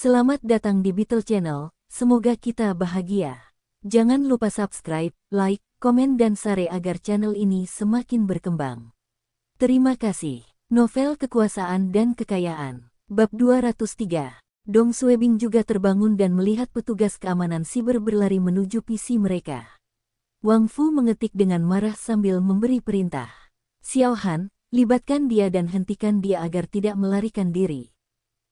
Selamat datang di Beetle Channel, semoga kita bahagia. Jangan lupa subscribe, like, komen dan share agar channel ini semakin berkembang. Terima kasih. Novel Kekuasaan dan Kekayaan. Bab 203. Dong Suebing juga terbangun dan melihat petugas keamanan siber berlari menuju PC mereka. Wang Fu mengetik dengan marah sambil memberi perintah. Xiao Han, libatkan dia dan hentikan dia agar tidak melarikan diri.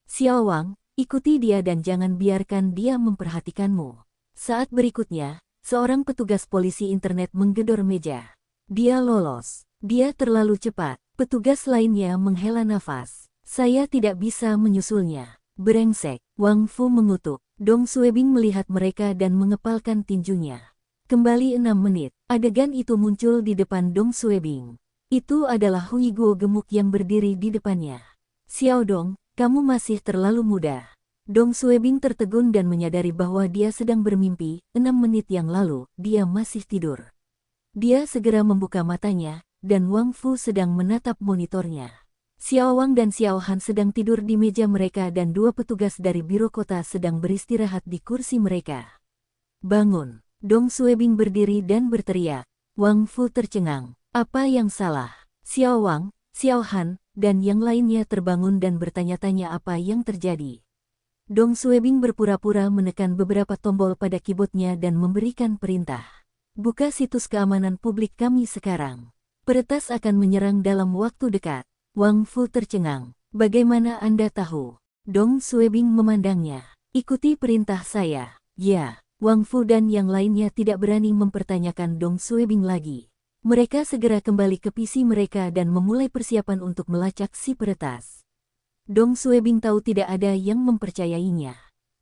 Xiao Wang, ikuti dia dan jangan biarkan dia memperhatikanmu. Saat berikutnya, seorang petugas polisi internet menggedor meja. Dia lolos. Dia terlalu cepat. Petugas lainnya menghela nafas. Saya tidak bisa menyusulnya. Brengsek. Wang Fu mengutuk. Dong Suebing melihat mereka dan mengepalkan tinjunya. Kembali 6 menit, adegan itu muncul di depan Dong Suebing. Itu adalah Hui Guo gemuk yang berdiri di depannya. Xiao Dong, kamu masih terlalu muda. Dong Suebing tertegun dan menyadari bahwa dia sedang bermimpi. 6 menit yang lalu, dia masih tidur. Dia segera membuka matanya, dan Wang Fu sedang menatap monitornya. Xiao Wang dan Xiao Han sedang tidur di meja mereka dan dua petugas dari biro kota sedang beristirahat di kursi mereka. Bangun! Dong Suebing berdiri dan berteriak. Wang Fu tercengang. Apa yang salah? Xiao Wang, Xiao Han, dan yang lainnya terbangun dan bertanya-tanya apa yang terjadi. Dong Suebing berpura-pura menekan beberapa tombol pada keyboardnya dan memberikan perintah. Buka situs keamanan publik kami sekarang. Peretas akan menyerang dalam waktu dekat. Wang Fu tercengang. Bagaimana Anda tahu? Dong Suebing memandangnya. Ikuti perintah saya. Ya, Wang Fu dan yang lainnya tidak berani mempertanyakan Dong Suebing lagi. Mereka segera kembali ke PC mereka dan memulai persiapan untuk melacak si peretas. Dong Suebing tahu tidak ada yang mempercayainya.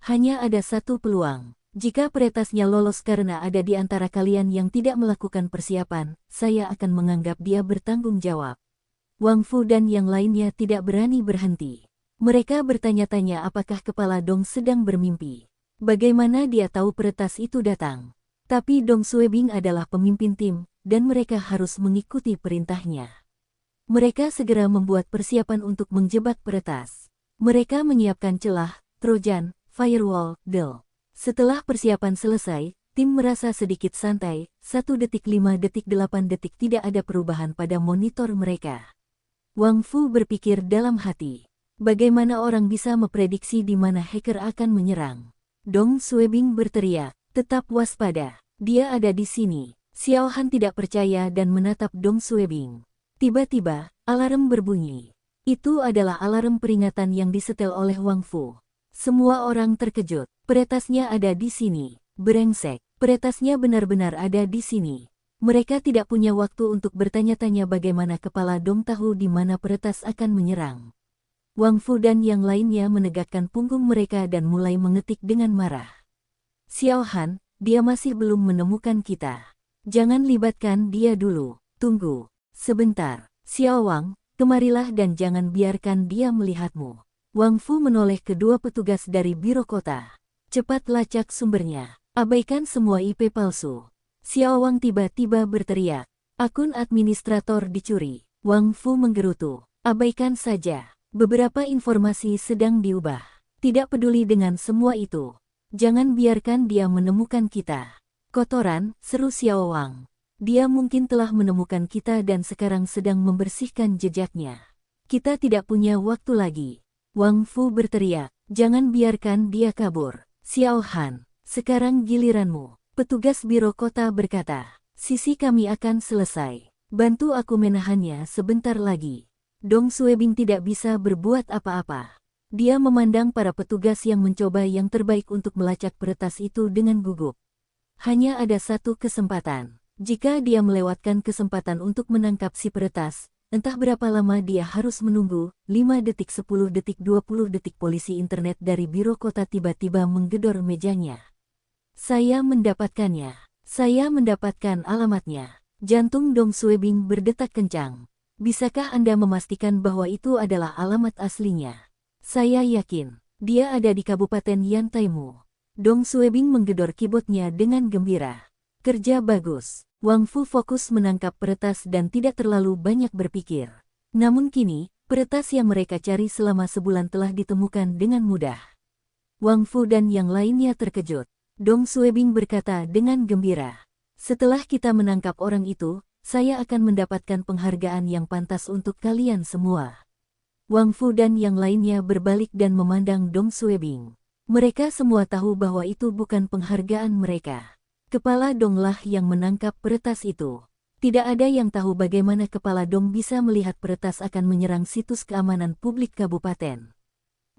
Hanya ada satu peluang. Jika peretasnya lolos karena ada di antara kalian yang tidak melakukan persiapan, saya akan menganggap dia bertanggung jawab. Wang Fu dan yang lainnya tidak berani berhenti. Mereka bertanya-tanya apakah kepala Dong sedang bermimpi. Bagaimana dia tahu peretas itu datang? Tapi Dong Suebing adalah pemimpin tim, dan mereka harus mengikuti perintahnya. Mereka segera membuat persiapan untuk menjebak peretas. Mereka menyiapkan celah, trojan, firewall, del. Setelah persiapan selesai, tim merasa sedikit santai. 1 detik 5 detik 8 detik tidak ada perubahan pada monitor mereka. Wang Fu berpikir dalam hati. Bagaimana orang bisa memprediksi di mana hacker akan menyerang? Dong Suebing berteriak, tetap waspada. Dia ada di sini. Xiao Han tidak percaya dan menatap Dong Suebing. Tiba-tiba, alarm berbunyi. Itu adalah alarm peringatan yang disetel oleh Wang Fu. Semua orang terkejut. Peretasnya ada di sini. Brengsek. Peretasnya benar-benar ada di sini. Mereka tidak punya waktu untuk bertanya-tanya bagaimana kepala Dong tahu di mana peretas akan menyerang. Wang Fu dan yang lainnya menegakkan punggung mereka dan mulai mengetik dengan marah. Xiao Han, dia masih belum menemukan kita. Jangan libatkan dia dulu. Tunggu. Sebentar. Xiao Wang, kemarilah dan jangan biarkan dia melihatmu. Wang Fu menoleh kedua petugas dari biro kota. Cepat lacak sumbernya. Abaikan semua IP palsu. Xiao Wang tiba-tiba berteriak. Akun administrator dicuri. Wang Fu menggerutu. Abaikan saja. Beberapa informasi sedang diubah. Tidak peduli dengan semua itu. Jangan biarkan dia menemukan kita. Kotoran, seru Xiao Wang. Dia mungkin telah menemukan kita dan sekarang sedang membersihkan jejaknya. Kita tidak punya waktu lagi. Wang Fu berteriak, jangan biarkan dia kabur. Xiao Han, sekarang giliranmu. Petugas biro kota berkata, sisi kami akan selesai. Bantu aku menahannya sebentar lagi. Dong Suebing tidak bisa berbuat apa-apa. Dia memandang para petugas yang mencoba yang terbaik untuk melacak peretas itu dengan gugup. Hanya ada satu kesempatan. Jika dia melewatkan kesempatan untuk menangkap si peretas, entah berapa lama dia harus menunggu. 5 detik 10 detik 20 detik polisi internet dari biro kota tiba-tiba menggedor mejanya. Saya mendapatkannya. Saya mendapatkan alamatnya. Jantung Dong Suebing berdetak kencang. Bisakah Anda memastikan bahwa itu adalah alamat aslinya? Saya yakin. Dia ada di Kabupaten Yantaimu. Dong Suebing menggedor keyboardnya dengan gembira. Kerja bagus. Wang Fu fokus menangkap peretas dan tidak terlalu banyak berpikir. Namun kini, peretas yang mereka cari selama sebulan telah ditemukan dengan mudah. Wang Fu dan yang lainnya terkejut. Dong Suebing berkata dengan gembira. Setelah kita menangkap orang itu, saya akan mendapatkan penghargaan yang pantas untuk kalian semua. Wang Fu dan yang lainnya berbalik dan memandang Dong Suebing. Mereka semua tahu bahwa itu bukan penghargaan mereka. Kepala Dong lah yang menangkap peretas itu. Tidak ada yang tahu bagaimana Kepala Dong bisa melihat peretas akan menyerang situs keamanan publik kabupaten.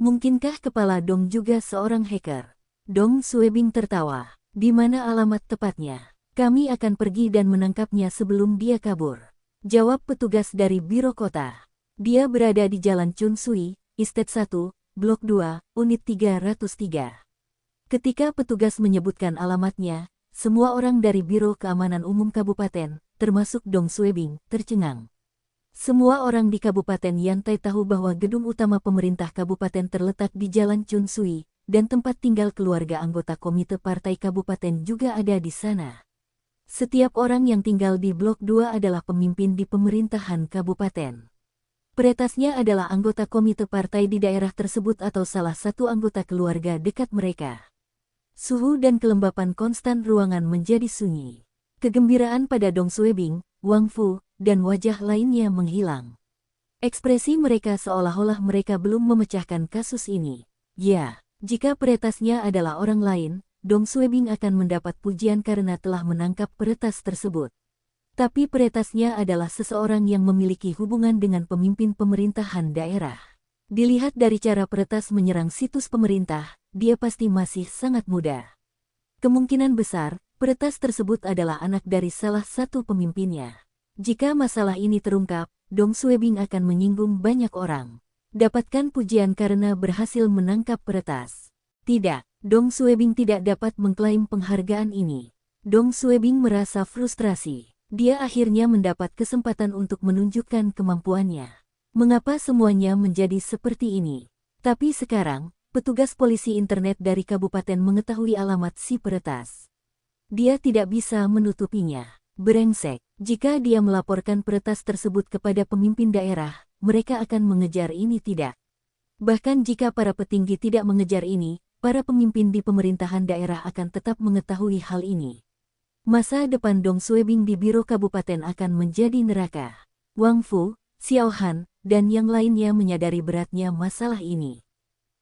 Mungkinkah Kepala Dong juga seorang hacker? Dong Suebing tertawa. Di mana alamat tepatnya? Kami akan pergi dan menangkapnya sebelum dia kabur. Jawab petugas dari Biro Kota. Dia berada di Jalan Chun Sui, Estate 1, Blok 2, Unit 303. Ketika petugas menyebutkan alamatnya, semua orang dari Biro Keamanan Umum Kabupaten, termasuk Dong Suebing, tercengang. Semua orang di Kabupaten Yantai tahu bahwa gedung utama pemerintah kabupaten terletak di Jalan Chun Sui, dan tempat tinggal keluarga anggota komite partai kabupaten juga ada di sana. Setiap orang yang tinggal di Blok 2 adalah pemimpin di pemerintahan kabupaten. Peretasnya adalah anggota komite partai di daerah tersebut atau salah satu anggota keluarga dekat mereka. Suhu dan kelembapan konstan ruangan menjadi sunyi. Kegembiraan pada Dong Suebing, Wang Fu, dan wajah lainnya menghilang. Ekspresi mereka seolah-olah mereka belum memecahkan kasus ini. Ya, jika peretasnya adalah orang lain, Dong Suebing akan mendapat pujian karena telah menangkap peretas tersebut. Tapi peretasnya adalah seseorang yang memiliki hubungan dengan pemimpin pemerintahan daerah. Dilihat dari cara peretas menyerang situs pemerintah, dia pasti masih sangat muda. Kemungkinan besar, peretas tersebut adalah anak dari salah satu pemimpinnya. Jika masalah ini terungkap, Dong Suebing akan menyinggung banyak orang. Dapatkan pujian karena berhasil menangkap peretas. Tidak, Dong Suebing tidak dapat mengklaim penghargaan ini. Dong Suebing merasa frustrasi. Dia akhirnya mendapat kesempatan untuk menunjukkan kemampuannya. Mengapa semuanya menjadi seperti ini? Tapi sekarang, petugas polisi internet dari kabupaten mengetahui alamat si peretas. Dia tidak bisa menutupinya. Brengsek, jika dia melaporkan peretas tersebut kepada pemimpin daerah, mereka akan mengejar ini tidak. Bahkan jika para petinggi tidak mengejar ini, para pemimpin di pemerintahan daerah akan tetap mengetahui hal ini. Masa depan Dong Suebing di Biro Kabupaten akan menjadi neraka. Wang Fu, Xiao Han, dan yang lainnya menyadari beratnya masalah ini.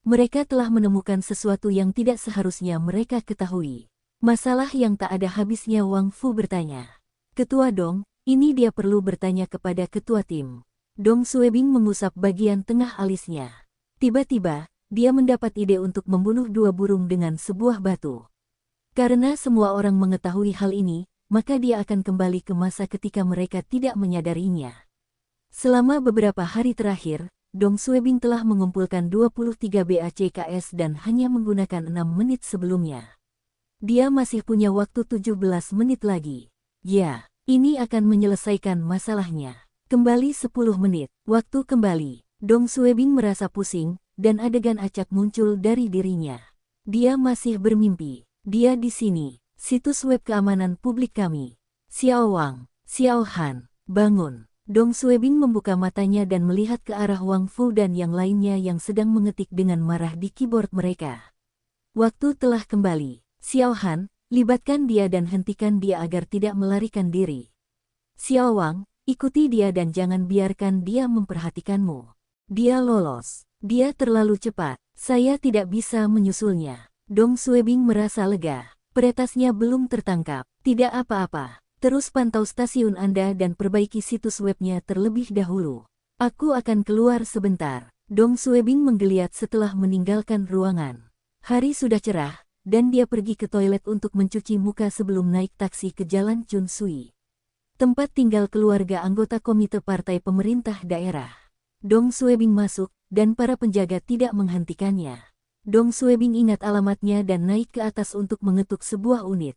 Mereka telah menemukan sesuatu yang tidak seharusnya mereka ketahui. Masalah yang tak ada habisnya. Wang Fu bertanya. Ketua Dong, ini dia perlu bertanya kepada ketua tim. Dong Suebing mengusap bagian tengah alisnya. Tiba-tiba, dia mendapat ide untuk membunuh dua burung dengan sebuah batu. Karena semua orang mengetahui hal ini, maka dia akan kembali ke masa ketika mereka tidak menyadarinya. Selama beberapa hari terakhir, Dong Suebing telah mengumpulkan 23 BACKS dan hanya menggunakan 6 menit sebelumnya. Dia masih punya waktu 17 menit lagi. Ya, ini akan menyelesaikan masalahnya. Kembali 10 menit, waktu kembali. Dong Suebing merasa pusing, dan adegan acak muncul dari dirinya. Dia masih bermimpi. Dia di sini, situs web keamanan publik kami. Xiao Wang, Xiao Han, bangun. Dong Suebing membuka matanya dan melihat ke arah Wang Fu dan yang lainnya yang sedang mengetik dengan marah di keyboard mereka. Waktu telah kembali. Xiao Han, libatkan dia dan hentikan dia agar tidak melarikan diri. Xiao Wang, ikuti dia dan jangan biarkan dia memperhatikanmu. Dia lolos. Dia terlalu cepat. Saya tidak bisa menyusulnya. Dong Suebing merasa lega. Peretasnya belum tertangkap. Tidak apa-apa. Terus pantau stasiun Anda dan perbaiki situs webnya terlebih dahulu. Aku akan keluar sebentar. Dong Suebing menggeliat setelah meninggalkan ruangan. Hari sudah cerah, dan dia pergi ke toilet untuk mencuci muka sebelum naik taksi ke Jalan Chun Sui. Tempat tinggal keluarga anggota komite partai pemerintah daerah. Dong Suebing masuk, dan para penjaga tidak menghentikannya. Dong Suebing ingat alamatnya dan naik ke atas untuk mengetuk sebuah unit.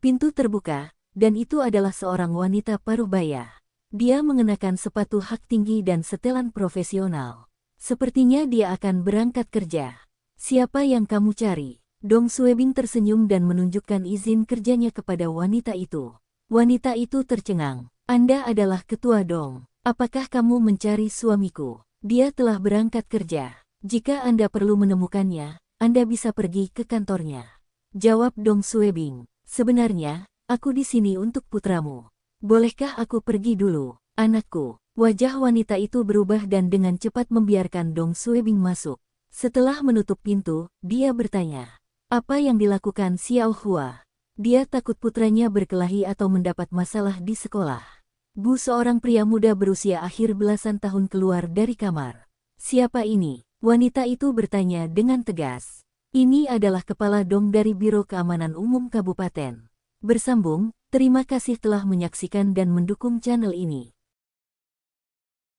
Pintu terbuka, dan itu adalah seorang wanita parubaya. Dia mengenakan sepatu hak tinggi dan setelan profesional. Sepertinya dia akan berangkat kerja. Siapa yang kamu cari? Dong Suebing tersenyum dan menunjukkan izin kerjanya kepada wanita itu. Wanita itu tercengang. Anda adalah ketua Dong. Apakah kamu mencari suamiku? Dia telah berangkat kerja. Jika Anda perlu menemukannya, Anda bisa pergi ke kantornya. Jawab Dong Suebing. Sebenarnya, aku di sini untuk putramu. Bolehkah aku pergi dulu, anakku? Wajah wanita itu berubah dan dengan cepat membiarkan Dong Suebing masuk. Setelah menutup pintu, dia bertanya, apa yang dilakukan Xiao Hua? Dia takut putranya berkelahi atau mendapat masalah di sekolah. Bu, seorang pria muda berusia akhir belasan tahun keluar dari kamar. Siapa ini? Wanita itu bertanya dengan tegas. Ini adalah Kepala Dong dari Biro Keamanan Umum Kabupaten. Bersambung, terima kasih telah menyaksikan dan mendukung channel ini.